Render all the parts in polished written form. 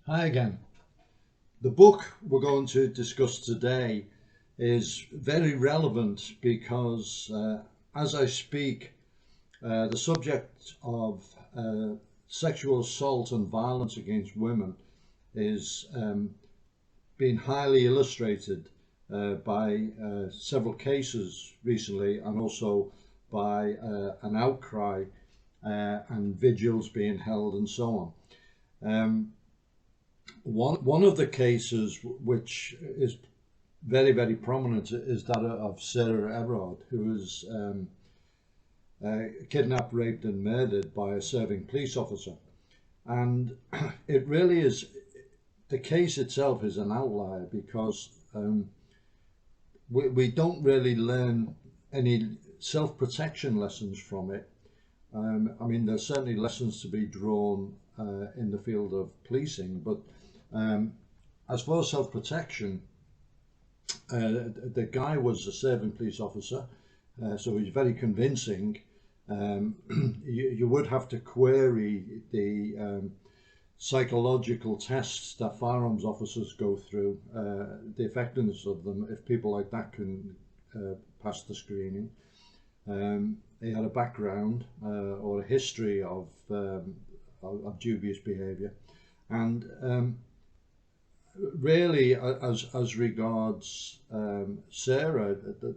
Hi again. The book we're going to discuss today is very relevant because as I speak, the subject of sexual assault and violence against women is being highly illustrated by several cases recently, and also by an outcry and vigils being held and so on. One of the cases which is very prominent is that of Sarah Everard, who was kidnapped, raped, and murdered by a serving police officer. And it really is, the case itself is an outlier because we don't really learn any self-protection lessons from it. I mean, there's certainly lessons to be drawn in the field of policing, but as far as self-protection, the guy was a serving police officer, so he's very convincing. You would have to query the psychological tests that firearms officers go through, the effectiveness of them, if people like that can pass the screening. He had a background or a history of dubious behaviour, and really, as regards Sarah, there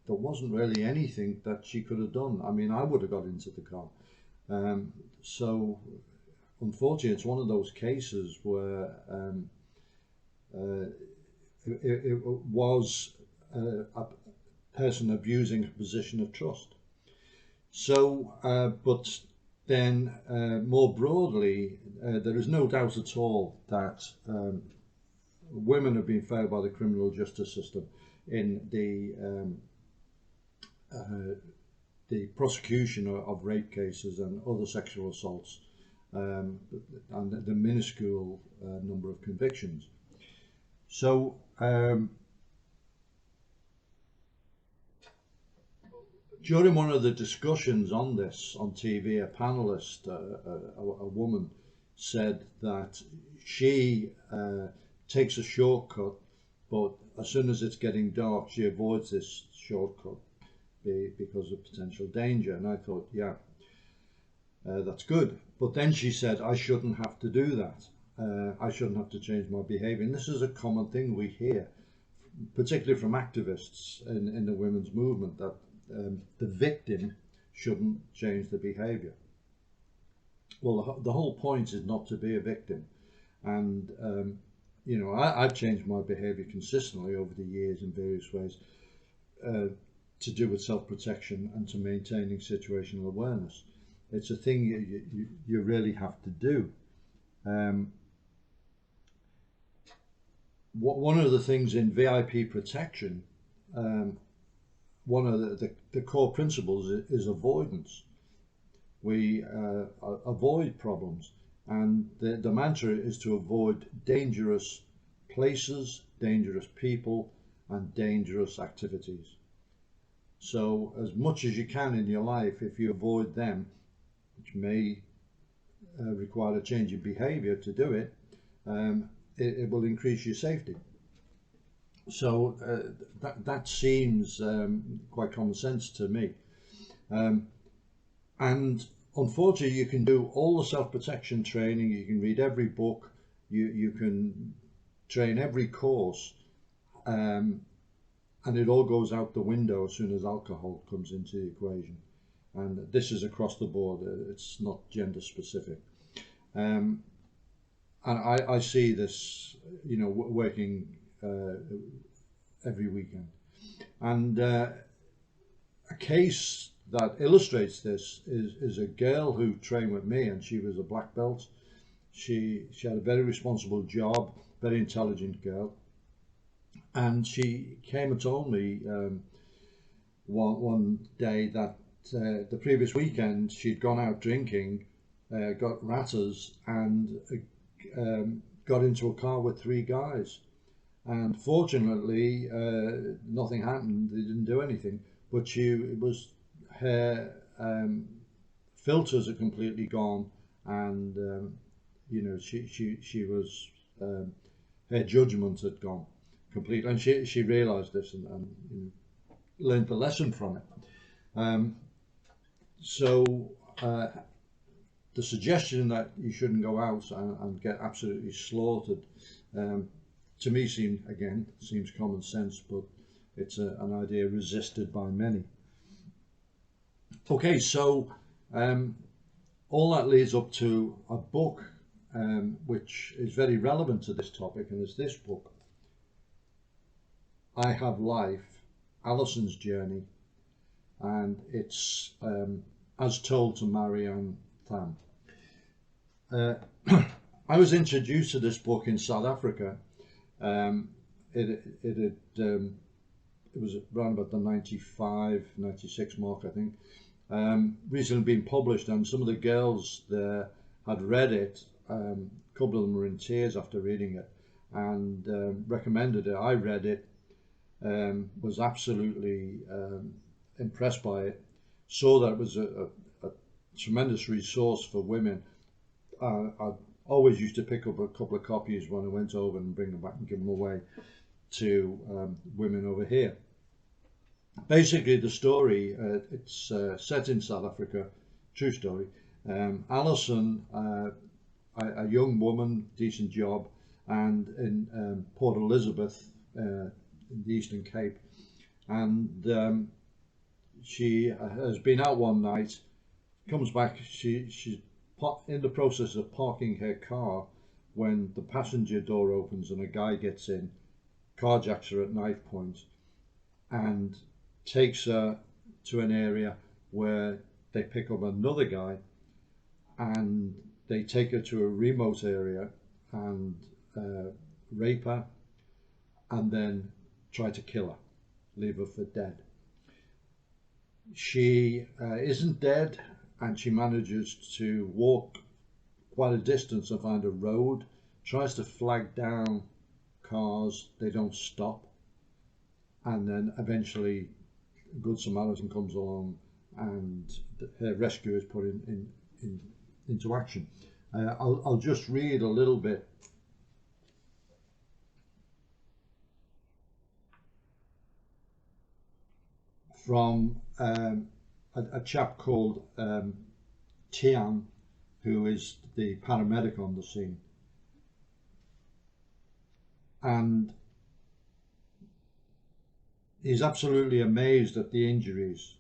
wasn't really anything that she could have done. I mean, I would have got into the car. So, unfortunately, it's one of those cases where it was a person abusing a position of trust. So, but then more broadly, there is no doubt at all that women have been failed by the criminal justice system in the prosecution of rape cases and other sexual assaults, and the minuscule number of convictions. So during one of the discussions on this on TV, a panelist, a woman, said that she takes a shortcut, but as soon as it's getting dark, she avoids this shortcut because of potential danger. And I thought, yeah, that's good. But then she said, I shouldn't have to do that. I shouldn't have to change my behaviour. And this is a common thing we hear, particularly from activists in the women's movement, that the victim shouldn't change the behaviour. Well, the whole point is not to be a victim. And you know, I've changed my behaviour consistently over the years in various ways to do with self-protection and to maintaining situational awareness. It's a thing you really have to do. One of the things in VIP protection, one of the core principles is avoidance. We avoid problems. And the mantra is to avoid dangerous places, dangerous people, and dangerous activities. So as much as you can in your life, if you avoid them, which may require a change in behaviour to do it, it will increase your safety. So that seems quite common sense to me. And unfortunately, you can do all the self-protection training, you can read every book, you can train every course, and it all goes out the window as soon as alcohol comes into the equation. And this is across the board, it's not gender specific. And I see this, you know, working every weekend. And a case that illustrates this is a girl who trained with me, and she was a black belt. She had a very responsible job, very intelligent girl, and she came and told me one day that the previous weekend she'd gone out drinking, got ratters, and got into a car with 3 guys, and fortunately nothing happened. They didn't do anything, but her filters are completely gone, and you know, she was her judgment had gone completely, and she realised this and you know, learned the lesson from it. So the suggestion that you shouldn't go out and get absolutely slaughtered, to me seems common sense, but it's an idea resisted by many. Okay, so all that leads up to a book which is very relevant to this topic, and it's this book, I Have Life, Alison's Journey, and it's As Told to Marianne Thamm. I was introduced to this book in South Africa. It was around about the 95, 96 mark, I think. Recently been published, and some of the girls there had read it. A couple of them were in tears after reading it, and recommended it. I read it, was absolutely impressed by it, saw that it was a tremendous resource for women. I always used to pick up a couple of copies when I went over and bring them back and give them away to women over here. Basically, the story, it's set in South Africa, true story. Alison, a young woman, decent job, and in Port Elizabeth, in the Eastern Cape, and she has been out one night, comes back, she's in the process of parking her car when the passenger door opens and a guy gets in, carjacks her at knife point, and takes her to an area where they pick up another guy and they take her to a remote area and rape her and then try to kill her, leave her for dead. She isn't dead, and she manages to walk quite a distance and find a road, tries to flag down cars, they don't stop, and then eventually Good Samaritan comes along and her rescue is put into action. I'll just read a little bit from a chap called Tian, who is the paramedic on the scene, and he's absolutely amazed at the injuries.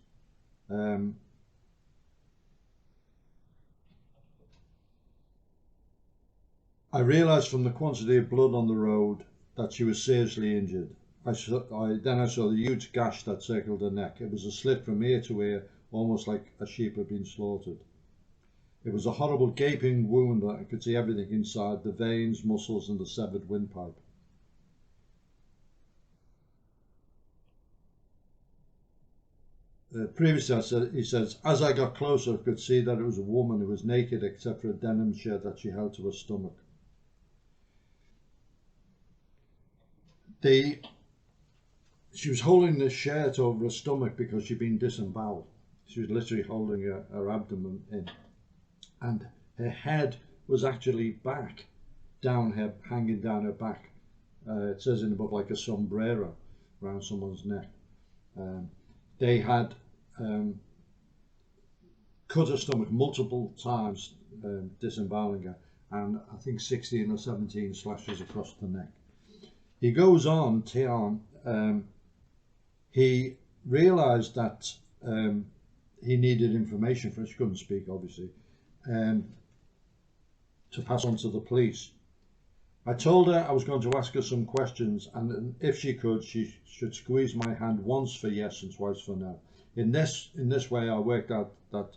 I realised from the quantity of blood on the road that she was seriously injured. Then I saw the huge gash that circled her neck. It was a slit from ear to ear, almost like a sheep had been slaughtered. It was a horrible gaping wound that I could see everything inside, the veins, muscles and the severed windpipe. Previously, he says, as I got closer, I could see that it was a woman who was naked except for a denim shirt that she held to her stomach. She was holding the shirt over her stomach because she'd been disemboweled. She was literally holding her abdomen in, and her head was actually back, hanging down her back. It says in the book like a sombrero around someone's neck. They had cut her stomach multiple times, disemboweling her, and I think 16 or 17 slashes across the neck. He goes on, Tian, he realised that he needed information for, she couldn't speak obviously, to pass on to the police. I told her I was going to ask her some questions, and if she could, she should squeeze my hand once for yes and twice for no. In this way, I worked out that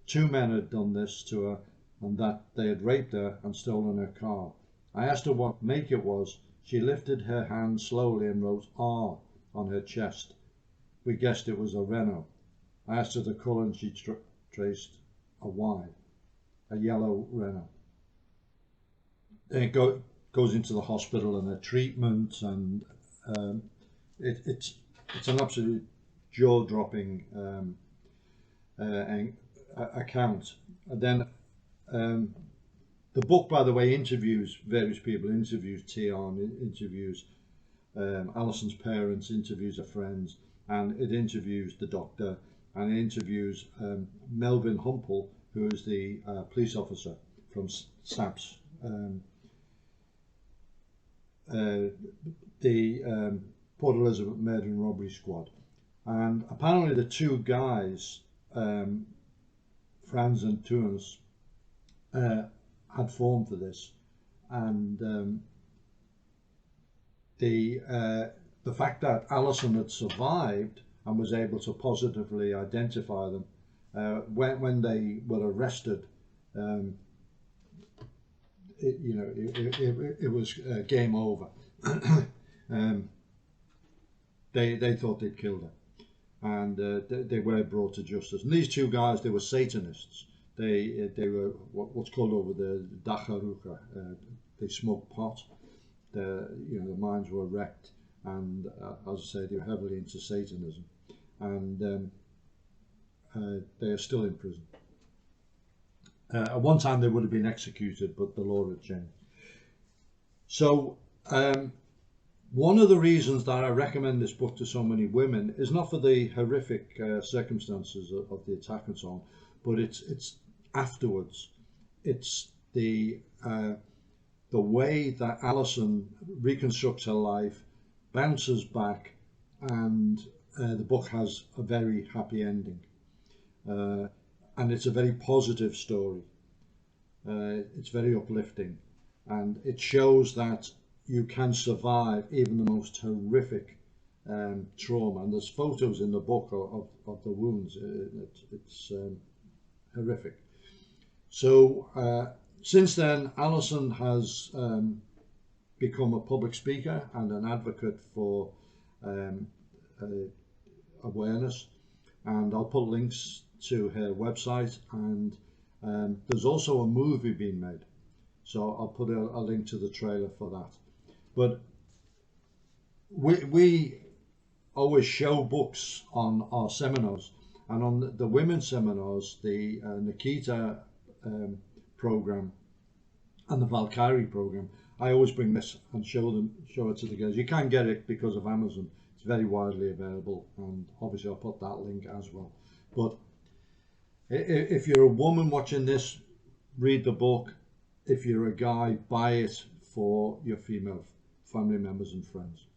2 men had done this to her, and that they had raped her and stolen her car. I asked her what make it was. She lifted her hand slowly and wrote R on her chest. We guessed it was a Renault. I asked her the colour, and she traced a Y, a yellow Renault. Then it goes into the hospital and her treatment, and it's an absolute jaw-dropping account. And then The book, by the way, interviews various people, interviews Tion, interviews Alison's parents, interviews her friends, and it interviews the doctor, and it interviews Melvin Humple, who is the police officer from SAPS, the Port Elizabeth Murder and Robbery Squad. And apparently the two guys, Franz and Tunis, had formed for this, and the fact that Alison had survived and was able to positively identify them when they were arrested, it was game over. They thought they'd killed her, and they were brought to justice. And these two guys, they were Satanists. They were what's called over the Dacharuka. They smoked pot. Their minds were wrecked, and as I say, they were heavily into Satanism, and they are still in prison. At one time they would have been executed, but the law had changed. So one of the reasons that I recommend this book to so many women is not for the horrific circumstances of the attack and so on, but it's afterwards. It's the way that Alison reconstructs her life, bounces back, and the book has a very happy ending. And it's a very positive story. It's very uplifting, and it shows that you can survive even the most horrific trauma. And there's photos in the book of the wounds. It's horrific. So since then, Alison has become a public speaker and an advocate for awareness, and I'll put links to her website, and there's also a movie being made, so I'll put a link to the trailer for that. But we always show books on our seminars, and on the women's seminars, the Nikita program and the Valkyrie program, I always bring this and show it to the girls. You can get it because of Amazon. It's very widely available, and obviously I'll put that link as well. But if you're a woman watching this, read the book. If you're a guy, buy it for your female family members and friends.